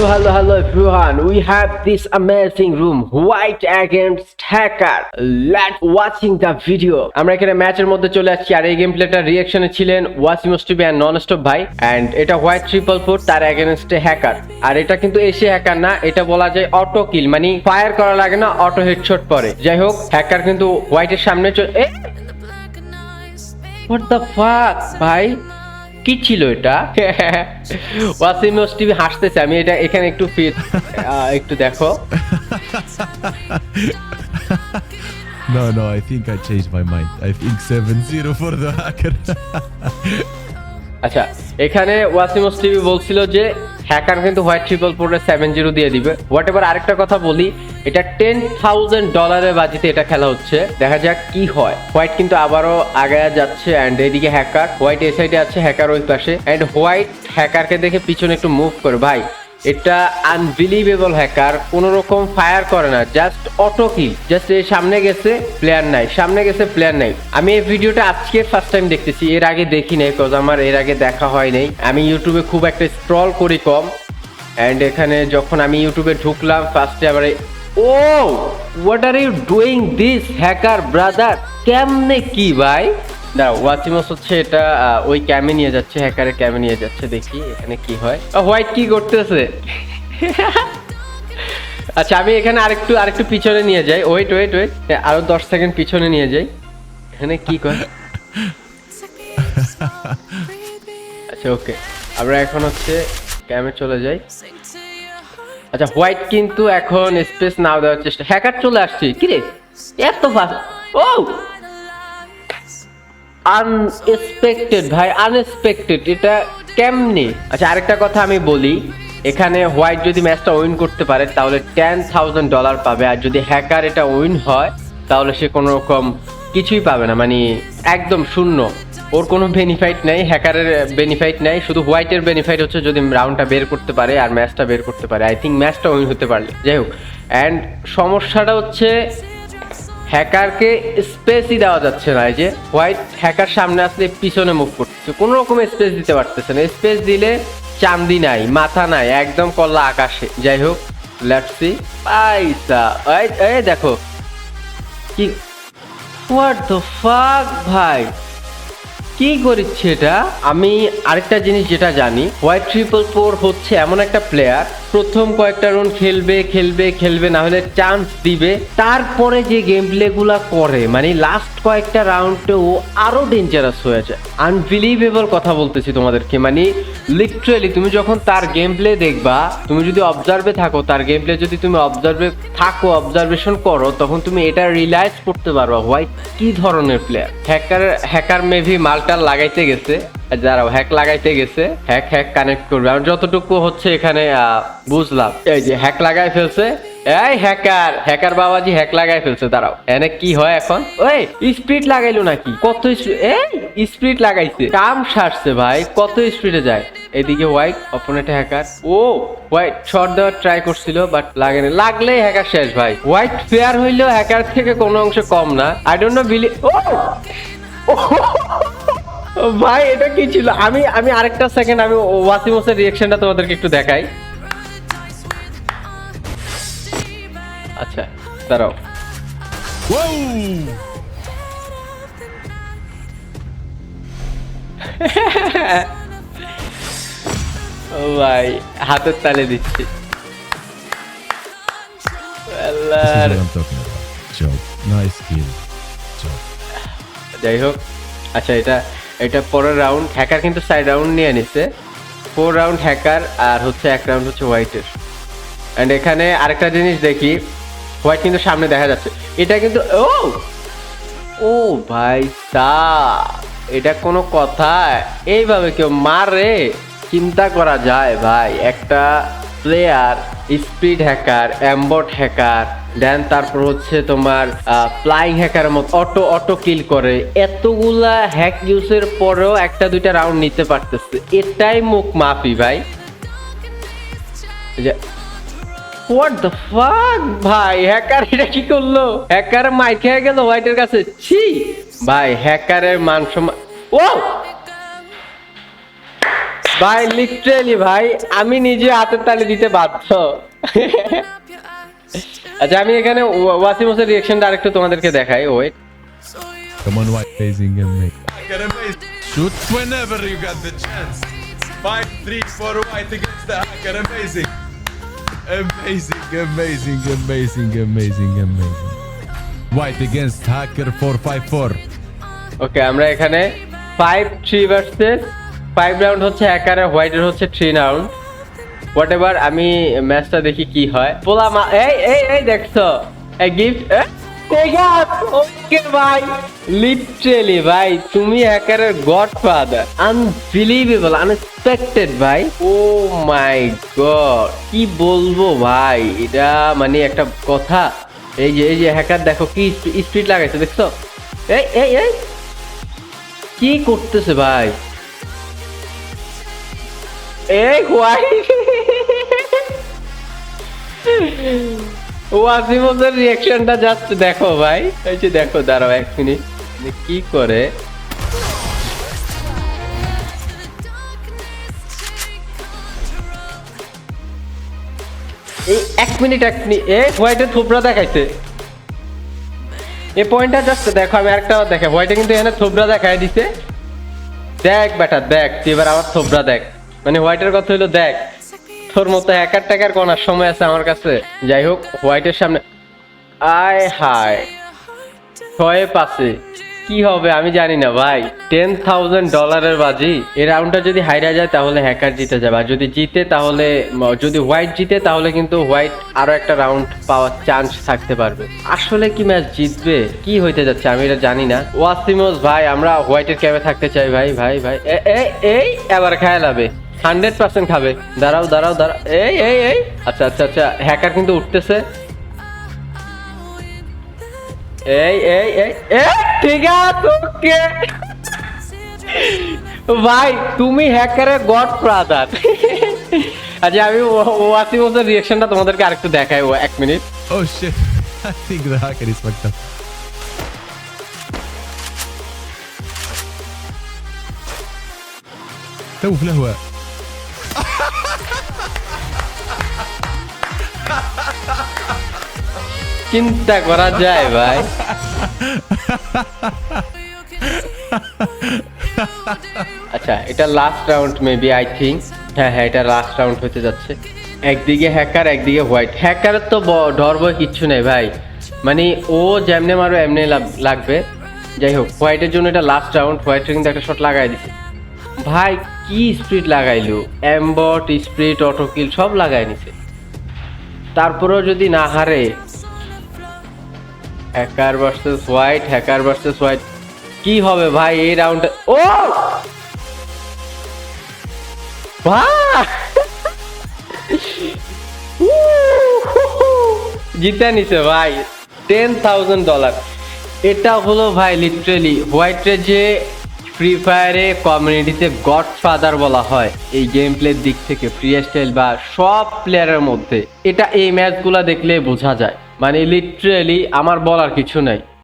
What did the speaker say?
Hello everyone. We have this amazing room, White against Hacker. Let's watching the video. আমরা এখানে ম্যাচের মধ্যে চলে আসছি আর এই গেম প্লেটার রিঅ্যাকশনে ছিলেন ওয়াসিম স্টিভি এন্ড নন স্টপ ভাই এন্ড এটা হোয়াইট 444 তার এগেইনস্টে হ্যাকার। আর এটা কিন্তু এসে হ্যাকার না, এটা বলা যায় অটো কিল, মানে ফায়ার করা লাগে না, অটো হেডশট পড়ে। যাই হোক, হ্যাকার কিন্তু হোয়াইটের সামনে What the fuck ভাই, কি ছিল এটা? ওয়াসিম টিভি হাসতেছে, আমি এটা এখানে একটু একটু দেখো। No, I think I changed my mind. I think 7-0 for the hacker. আচ্ছা, এখানে ওয়াসিম টিভি বলছিল যে হ্যাকার কিন্তু হোয়াইট 444 7-0 দিয়ে দিবে। হোয়াটএভার, আরেকটা কথা বলি, এটা $10,000 বাজিতে এটা খেলা হচ্ছে, দেখা যাক কি হয়। হোয়াইট কিন্তু আবারও আগায়া যাচ্ছে এন্ড এদিকে হ্যাকার, হোয়াইট এই সাইডে আছে, হ্যাকার ওই পাশে এন্ড হোয়াইট হ্যাকারকে দেখে পিছনে একটু মুভ করে। ভাই এটা আনবিলিভেবল, হ্যাকার কোন রকম ফায়ার করে না, জাস্ট অটো কিল। জাস্ট এই সামনে গেছে প্লেয়ার নাই, সামনে গেছে প্লেয়ার নাই। আমি এই ভিডিওটা আজকে ফার্স্ট টাইম দেখতেছি, এর আগে দেখি নাই, কজ আমার এর আগে দেখা হয় নাই। আমি ইউটিউবে খুব একটা স্ক্রল করি কম এন্ড এখানে যখন আমি ইউটিউবে ঢুকলাম ফার্স্টে আবার ও what are you doing this hacker brother, কেমনে কি ভাই? দাঁড়াও, ওয়াসিমস হচ্ছে এটা ওই ক্যামে নিয়ে যাচ্ছে, হ্যাকারের ক্যামে নিয়ে যাচ্ছে, দেখি এখানে কি হয়। হোয়াইট কি করতেছে? আচ্ছা, আমি এখানে আরেকটু পিছনে নিয়ে যাই, ওয়েট আরো 10 সেকেন্ড পিছনে নিয়ে যাই, এখানে কি করে। আচ্ছা ওকে, আমরা এখন হচ্ছে ক্যামে চলে যাই। আচ্ছা, হোয়াইট কিন্তু এখন স্পেস নাও দেওয়ার চেষ্টা, হ্যাকার চলে আসছে, কি রে এত ফাস্ট? ও আনএক্সপেক্টেড ভাই, আনএক্সপেক্টেড, এটা কেমনে? আচ্ছা, আরেকটা কথা আমি বলি, এখানে হোয়াইট যদি ম্যাচটা উইন করতে পারে তাহলে $10,000 পাবে, আর যদি হ্যাকার এটা উইন হয় তাহলে সে কোনো রকম কিছুই পাবে না, মানে একদম শূন্য, ওর কোনো বেনিফিট নেই, হ্যাকারের বেনিফিট নেই, শুধু হোয়াইটের বেনিফিট হচ্ছে যদি রাউন্ডটা বের করতে পারে আর ম্যাচটা বের করতে পারে। আই থিঙ্ক ম্যাচটা উইন হতে পারলে। যাই হোক, অ্যান্ড সমস্যাটা হচ্ছে হ্যাকারকে স্পেসই দেওয়া যাচ্ছে না। এই যে হোয়াইট হ্যাকার সামনে আসলে পিছনে মুভ করতেছে, কোনো রকম স্পেস দিতে পারতেছে না। স্পেস দিলে চান্দি নাই, মাথা নাই, একদম কল্লা আকাশে। যাই হোক, লেটস সি। পাইসা এই দেখো কি, হোয়াট দ্য ফাক ভাই, কি করিচ্ছে এটা? আমি আরেকটা জিনিস যেটা জানি, হোয়াইট 444 হচ্ছে এমন একটা প্লেয়ার, প্রথম কয়েকটা রাউন্ড খেলবে না হলে চান্স দিবে, তারপরে যে গেম প্লে গুলা করে, মানে লাস্ট কয়েকটা রাউন্ডে ও আরো ডেঞ্জারাস হয়ে যায়। আনবিলিভেবল কথা বলতেছি তোমাদেরকে, মানে লিটারালি তুমি যখন তার গেম প্লে দেখবা, তুমি যদি অবজার্ভে থাকো, তার গেম প্লে যদি তুমি অবজারভেশন করো, তখন তুমি এটা রিয়েলাইজ করতে পারবা হোয়াইট কি ধরনের প্লেয়ার। হ্যাকার মেবি মালটা লাগাইতে গেছে, যারা হ্যাক লাগাইতে গেছে, হ্যাক কানেক্ট করবে। আমি যতটুকু হচ্ছে এখানে বুঝলাম, এই যে হ্যাক লাগাই ফেলছে, এই হ্যাকার বাবাজি হ্যাক লাগাই ফেলছে। দাঁড়াও, এনে কি হয় এখন? ওই স্পিড লাগাইলো নাকি? কত স্পিড লাগাইছে, কাম সারছে ভাই, কত স্পিডে যায়। এদিকে হোয়াইট অপোনেন্ট হ্যাকার, ও হোয়াইট শট দেওয়ার ট্রাই করছিল বাট লাগেনি, লাগলেই হ্যাকার শেষ ভাই। হোয়াইট ফেয়ার হইলেও হ্যাকার থেকে কোনো অংশে কম না। আই ডোন্ট নো ভাই এটা কি ছিল? আমি আরেকটা সেকেন্ড আমি ওয়াসিমসের রিঅ্যাকশনটা তোমাদেরকে একটু দেখাই। আচ্ছা দাঁড়াও, ও ভাই হাতের তালে দিচ্ছি। যাই হোক, আচ্ছা এটা পরের রাউন্ড, হ্যাকার কিন্তু 4 রাউন্ড নিয়ে নিছে, 4 রাউন্ড হ্যাকার আর হচ্ছে 1 রাউন্ড হচ্ছে হোয়াইটের। এন্ড এখানে আরেকটা জিনিস দেখি, হোয়াইট কিন্তু সামনে দেখা যাচ্ছে, এটা কিন্তু ও ভাই এটা কোনো কথা? এইভাবে কেউ মারে? চিন্তা করা যায় ভাই, একটা প্লেয়ার স্পিড হ্যাকার, অ্যাম্বট হ্যাকার, দেন তারপর হচ্ছে তোমার ফ্লাইং হ্যাকার মতো অটো কিল করে, এতগুলা হ্যাক ইউজের পরেও 1-2টা রাউন্ড নিতে পারতেছে, এটাই মুখ মাফি ভাই। হোয়াট দ্য ফাক ভাই, হ্যাকার এটা কি করলো? হ্যাকার মাইর খেয়ে গেল হোয়াইটের কাছে, ছি ভাই, হ্যাকারের মান সম্মান। ও ভাই লিটারেলি ভাই আমি নিজে হাতের তালি দিতে বাধ্য। আচ্ছা আমি এখানে ওয়াসিমসের রিঅ্যাকশনটা আরেকটু তোমাদেরকে দেখাই, wait. Come on, white amazing and make. Hacker amazing. Shoot whenever you got the chance. 5-3 for white against the hacker amazing. Amazing, amazing, amazing, amazing, amazing. White against hacker 4-5-4. ওকে আমরা এখানে 5-3 ভার্সেস 5 রাউন্ড হচ্ছে হ্যাকারের, হোয়াইটের হচ্ছে 3 round. Whatever আমি ম্যাচটা দেখি কি হয়। পোলা এই এই এই দেখছো এই গিফট ওকে ভাই লিটারেলি ভাই তুমি হ্যাকারের গডফাদার, আনবিলিভেবল, আনএক্সপেক্টেড ভাই। ও মাই গড কি বলবো ভাই, এটা মানে একটা কথা। এই যে হ্যাকার দেখো কি স্পিড লাগাইছে দেখছো, এই এই এই কি করতেছে ভাই, এই হোয়াইট ওয়াসিমসের রিঅ্যাকশনটা জাস্ট দেখো ভাই, এই যে দেখো, দাঁড়াও 1 মিনিট কি করে। এই 1 মিনিট এই হোয়াইটের থোবরা দেখাইছে, এই পয়েন্টটা জাস্ট দেখো। আমি আরেকটা দেখে হোয়াইটে কিন্তু এখানে থোবরা দেখাই দিছে, দেখ বেটা দেখ তুই এবার আমার থোবরা দেখ, মানে হোয়াইটের কথা হইলো দেখ তোর মতো হ্যাকার ট্যাকার কোনার সময় আছে আমার কাছে। যাই হোক হোয়াইটের সামনে আয় হায় 6-5 কি হবে আমি জানি না ভাই। $10,000 বাজি, এই রাউন্ডটা যদি হাইরা যায় তাহলে হ্যাকার জিতে যাবে, আর যদি জিতে তাহলে, যদি হোয়াইট জিতে তাহলে কিন্তু হোয়াইট আরো একটা রাউন্ড পাওয়ার চান্স থাকতে পারবে। আসলে কি ম্যাচ জিতবে, কি হইতে যাচ্ছে আমি এটা জানি না। ওয়াসিমস ভাই আমরা হোয়াইটের ক্যাবে থাকতে চাই ভাই ভাই ভাই। এই এবার খেয়াল হবে 100% খাবে। দাঁড়াও দাঁড়াও দাঁড়াও, এই এই এই আচ্ছা আচ্ছা আচ্ছা হ্যাকার কিন্তু উঠতেছে, এই এই এই ঠিক আছে ওকে ভাই তুমি হ্যাকারের গডফাদার। আচ্ছা আমি ওয়াসিমসের রিঅ্যাকশনটা তোমাদেরকে আরেকটু দেখাই, 1 minute. Oh shit. I think the hacker is fucked up. توف الهواء. চিন্তা করা যায় ভাই। আচ্ছা এটা last round maybe, I think হ্যাঁ হ্যাঁ এটা লাস্ট রাউন্ড হতে যাচ্ছে। একদিকে হ্যাকার একদিকে হোয়াইট, হ্যাকারের তো ডর ভয় কিচ্ছু নেই ভাই, মানে ও যেমনে মারো এমনি লাগবে। যাই হোক হোয়াইটের জন্য এটা লাস্ট রাউন্ড, হোয়াইটের কিন্তু একটা শট লাগাই দিছে ভাই, কি স্পিড লাগাইলো, এমবট স্পিড অটোকিল সব লাগাই নিছে, তারপরেও যদি না হারে। Hacker versus white, hacker versus white কি হবে ভাই এই রাউন্ডে। ও জিতে নিছে ভাই $10,000। এটা হলো ভাই লিটারেলি হোয়াইটের যে ফ্রি ফায়ারে কমিউনিটিতে গডফাদার বলা হয় এই গেম প্লের দিক থেকে, ফ্রি স্টাইল বা সব প্লেয়ারের মধ্যে, এটা এই ম্যাচগুলা দেখলে বোঝা যায়। মানে লিটারেলি আমার বলার কিছু নাই।